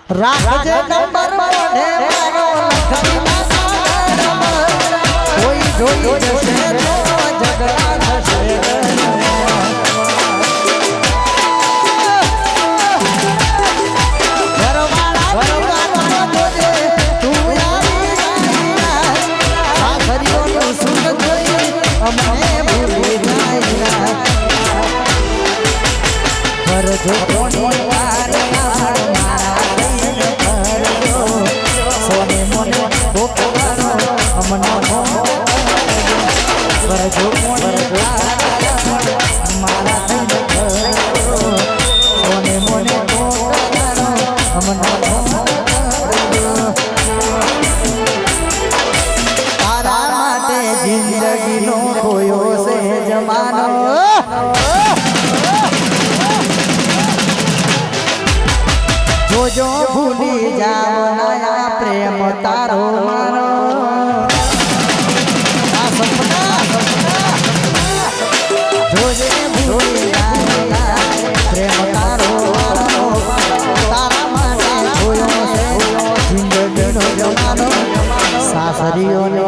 રાખજે નંબર મોઢે મારો લખીના સાગરમાં કોઈ જોઈ જશે તો ઝઘડા થશે જો કોની વાર સોને મોને બોકવાનો અમનો પર જો કોની મારા સોને મોને બોકવાનો અમનો તારા માટે જિંદગીનો ખોયો છે જમાનો જો ભૂલી જાવ નયા પ્રેમ તારો મારો આ સપના જોજે ભૂલી જાવ પ્રેમ તારો મારો તારા માટે જોયો છે જિંદગીનો જમાનો સાસરીઓને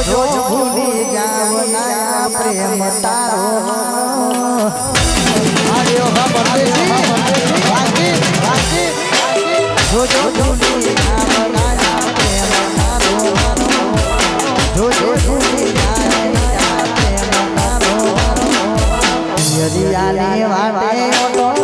જો ભૂલી જાવ ના પ્રેમ તારો આયો જો ભૂલી જાવ ના પ્રેમ તારો જો ભૂલી જાવ પ્રેમ તારો યરિયાની વાટે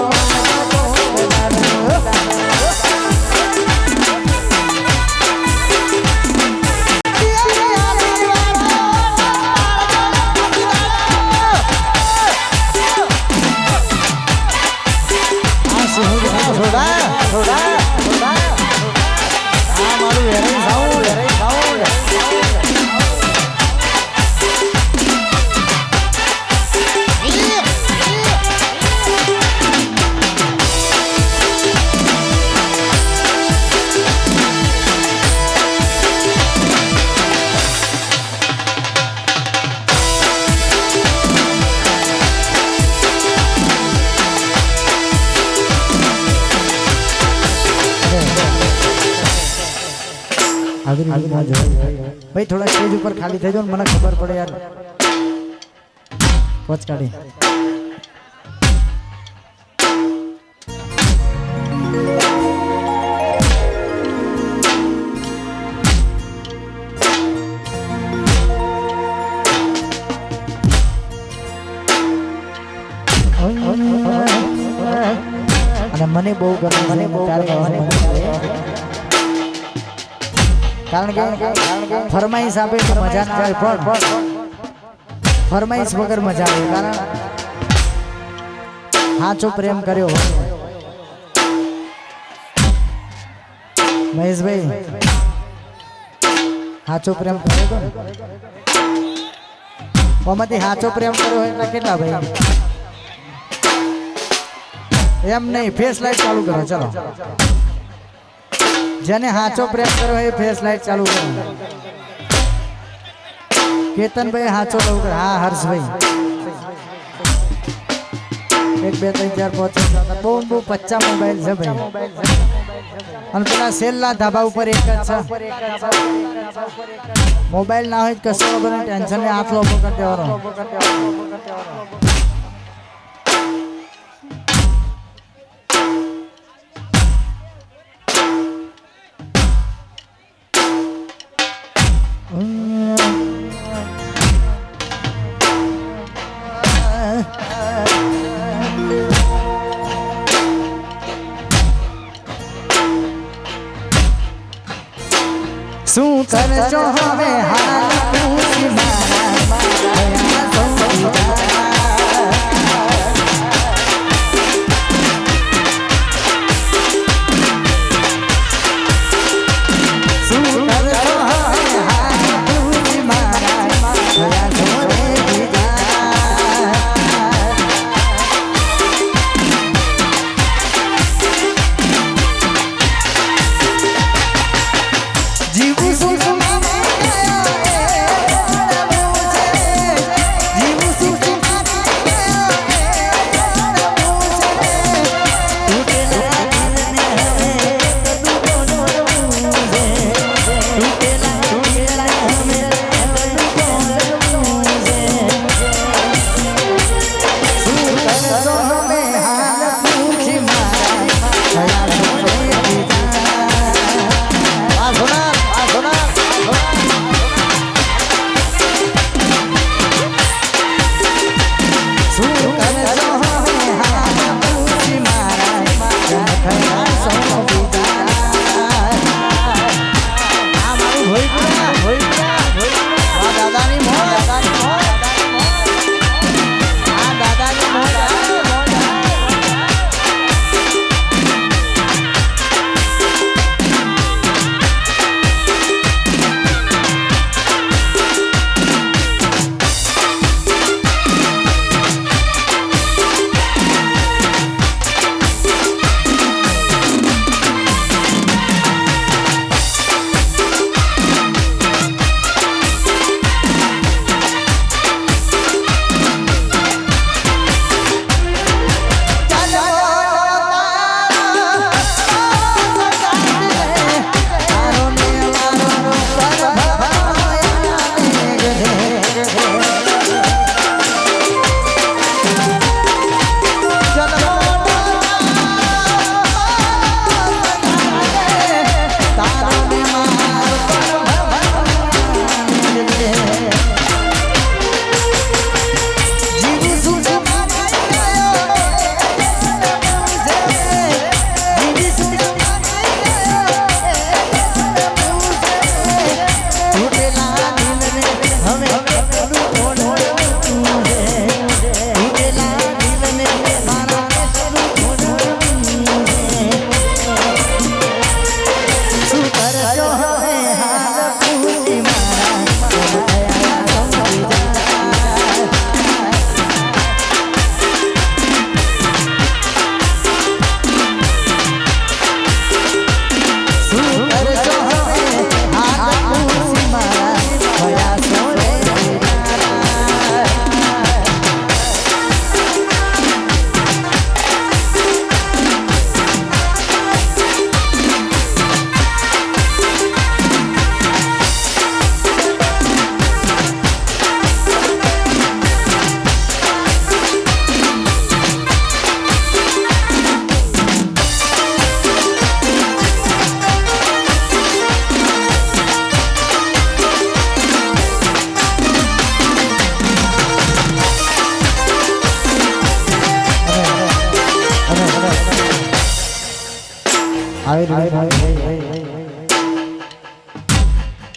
भाई थोड़ा स्टेज ऊपर खाली थे जो मना खबर पड़े यार पहुंच काढ़ी मने बहु गमे मने बहु कारण के फरमाइश आपे तो मजा ना आवे पण ફરમાઈશ વગર મજા આવે કારણ સાચો પ્રેમ કર્યો હોય મહેશભાઈ સાચો પ્રેમ કર્યો તો ઓમાંથી સાચો પ્રેમ કર્યો હોય એટલે કેટલા ભાઈ એમ નહીં ફેસ લાઈટ ચાલુ કરો ચલો જેને સાચો પ્રેમ કર્યો હોય ફેસ લાઈટ ચાલુ કરો કેતનભાઈ સાચો લઉં કરે હા હર્ષભાઈ 1 2 3 4 5 6 7 બહુ 50 મોબાઈલ છે ભાઈ અને પેલા સેલના ધાબા ઉપર એક જ છે મોબાઈલ ના હોય કશો વગર ટેન્શન ને હાથ લોબો કરી દેવાનો શું કરજો હવે હાલ પૂછી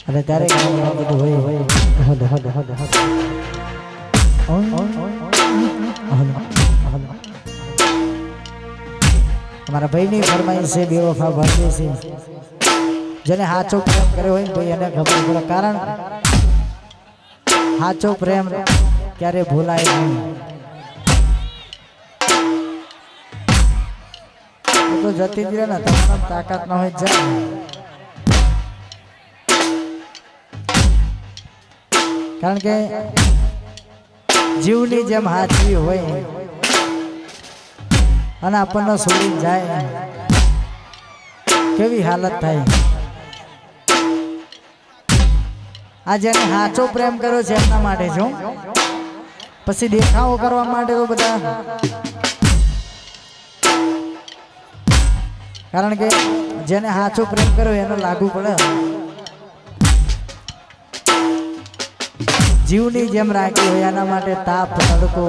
અને ત્યારે બધું હોય અમારા ભાઈની ફરમાઈશ છે બેવફા ભાગ્ય છે જેને સાચો પ્રેમ કર્યો હોય ને ભાઈ એને ખબર પડે કારણ સાચો પ્રેમ ક્યારે ભૂલાય નહીં તો જતી જ રહે ને તમારા તાકાત ન હોય જાય કારણ કે જીવની જેમ હાચવી હોય અને આપણને છોડી જાય કેવી હાલત થાય આ જેને સાચો પ્રેમ કર્યો છે એમના માટે છું પછી દેખાવો કરવા માટે તો બધા કારણ કે જેને સાચો પ્રેમ કર્યો એનો લાગુ પડે જીવની જેમ રાખી હોય એના માટે તાપ તડકો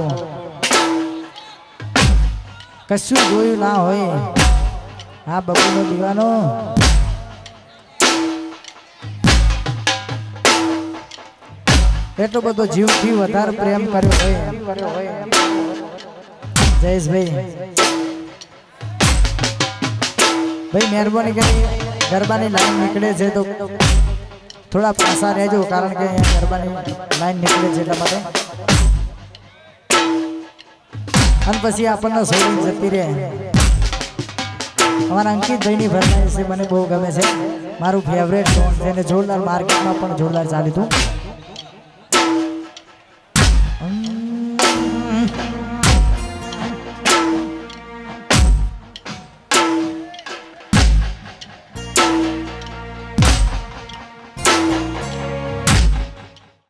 કશું જોયું ના હોય હા બબુનો દીવાનો એટલો બધો જીવથી વધારે પ્રેમ કર્યો હોય જયેશભાઈ ભાઈ મહેરબાની કરી ગરબાની લાઈન નીકળે છે તો થોડા પાછા રહેજો કારણ કે અહીંયા ગરબાની લાઈન નીકળે છે એટલા માટે અને પછી આપણને છોડીને જતી રહે અમારા અંકિતભાઈની ફરમાઈશ છે મને બહુ ગમે છે મારું ફેવરેટ સોંગ છે અને જોરદાર માર્કેટમાં પણ જોરદાર ચાલ્યું હતું